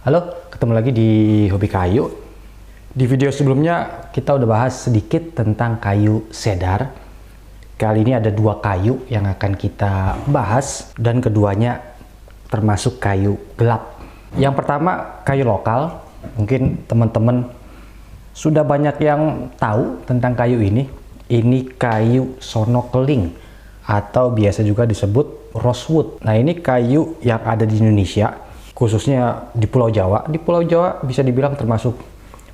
Halo, ketemu lagi di Hobi Kayu. Di video sebelumnya kita udah bahas sedikit tentang kayu cedar. Kali ini ada dua kayu yang akan kita bahas dan keduanya termasuk kayu gelap. Yang pertama kayu lokal. Mungkin teman-teman sudah banyak yang tahu tentang kayu ini. Ini kayu sono keling atau biasa juga disebut rosewood. Nah, ini kayu yang ada di Indonesia, khususnya di Pulau Jawa. Di Pulau Jawa bisa dibilang termasuk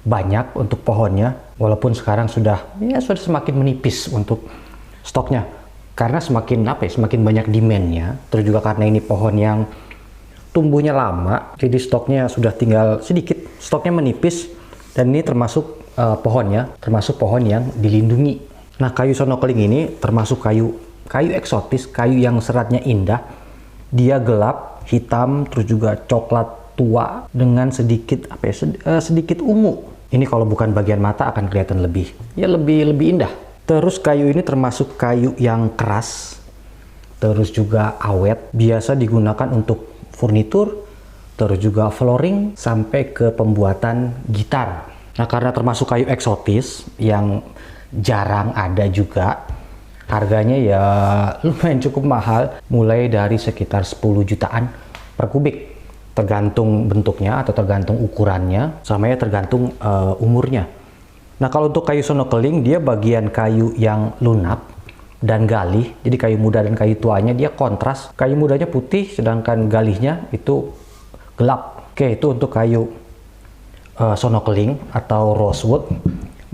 banyak untuk pohonnya, walaupun sekarang sudah semakin menipis untuk stoknya. Karena semakin banyak demand-nya, terus juga karena ini pohon yang tumbuhnya lama, jadi stoknya sudah tinggal sedikit, stoknya menipis, dan ini termasuk termasuk pohon yang dilindungi. Nah, kayu sono keling ini termasuk kayu eksotis, kayu yang seratnya indah. Dia gelap, hitam, terus juga coklat tua dengan sedikit sedikit ungu. Ini kalau bukan bagian mata akan kelihatan lebih indah. Terus kayu ini termasuk kayu yang keras, terus juga awet, biasa digunakan untuk furnitur, terus juga flooring sampai ke pembuatan gitar. Nah, karena termasuk kayu eksotis yang jarang ada juga, harganya ya lumayan cukup mahal, mulai dari sekitar 10 jutaan per kubik, tergantung bentuknya atau tergantung ukurannya, sama ya tergantung umurnya. Nah, kalau untuk kayu sono keling, dia bagian kayu yang lunak dan galih. Jadi kayu muda dan kayu tuanya dia kontras. Kayu mudanya putih, sedangkan galihnya itu gelap. Oke, itu untuk kayu sono keling atau rosewood.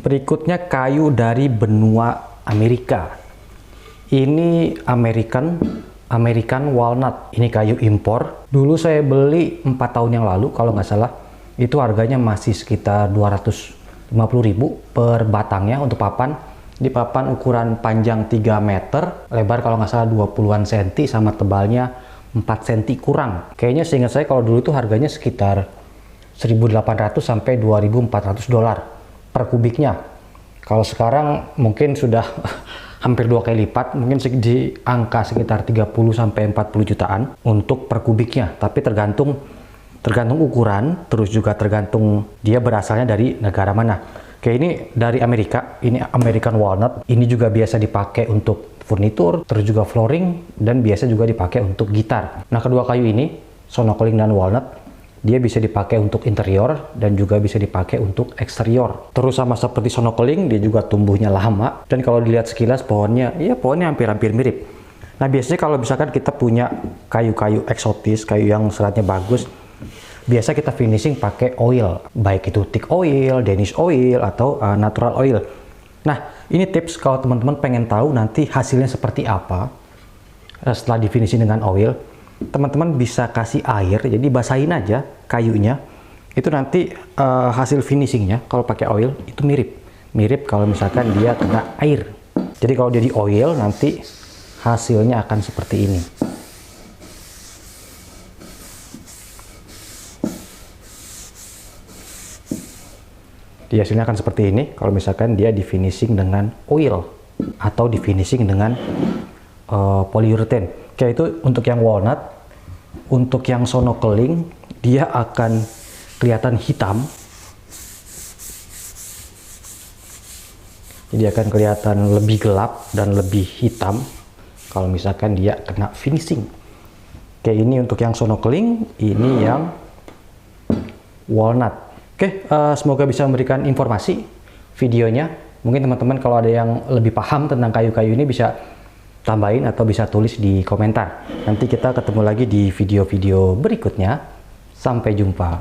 Berikutnya kayu dari benua Amerika. Ini American walnut. Ini kayu impor. Dulu saya beli 4 tahun yang lalu kalau nggak salah. Itu harganya masih sekitar 250.000 per batangnya untuk papan. Di papan ukuran panjang 3 meter, lebar kalau nggak salah 20-an senti, sama tebalnya 4 senti kurang. Kayaknya seingat saya kalau dulu itu harganya sekitar 1.800 sampai 2.400 dolar per kubiknya. Kalau sekarang mungkin sudah hampir 2 kali lipat, mungkin di angka sekitar 30 sampai 40 jutaan untuk per kubiknya. Tapi tergantung ukuran, terus juga tergantung dia berasalnya dari negara mana. Kayak ini dari Amerika, ini American walnut. Ini juga biasa dipakai untuk furnitur, terus juga flooring, dan biasa juga dipakai untuk gitar. Nah, kedua kayu ini, sono keling dan walnut, dia bisa dipakai untuk interior dan juga bisa dipakai untuk eksterior. Terus sama seperti sono keling, dia juga tumbuhnya lama, dan kalau dilihat sekilas pohonnya hampir-hampir mirip. Nah, biasanya kalau misalkan kita punya kayu-kayu eksotis, kayu yang seratnya bagus, biasa kita finishing pakai oil, baik itu teak oil, Danish oil, atau natural oil. Nah, ini tips kalau teman-teman pengen tahu nanti hasilnya seperti apa setelah di finishing dengan oil. Teman-teman bisa kasih air, jadi basahin aja kayunya. Itu nanti hasil finishingnya kalau pakai oil itu mirip kalau misalkan dia kena air. Jadi kalau dia di oil, nanti hasilnya akan seperti ini. Dia hasilnya akan seperti ini kalau misalkan dia di finishing dengan oil atau di finishing dengan polyurethane. Kayak itu untuk yang walnut. Untuk yang sono keling, dia akan kelihatan hitam. Jadi akan kelihatan lebih gelap dan lebih hitam kalau misalkan dia kena finishing. Kayak ini untuk yang sono keling, ini yang walnut. Oke, semoga bisa memberikan informasi videonya. Mungkin teman-teman kalau ada yang lebih paham tentang kayu-kayu ini bisa tambahin atau bisa tulis di komentar. Nanti kita ketemu lagi di video-video berikutnya. Sampai jumpa.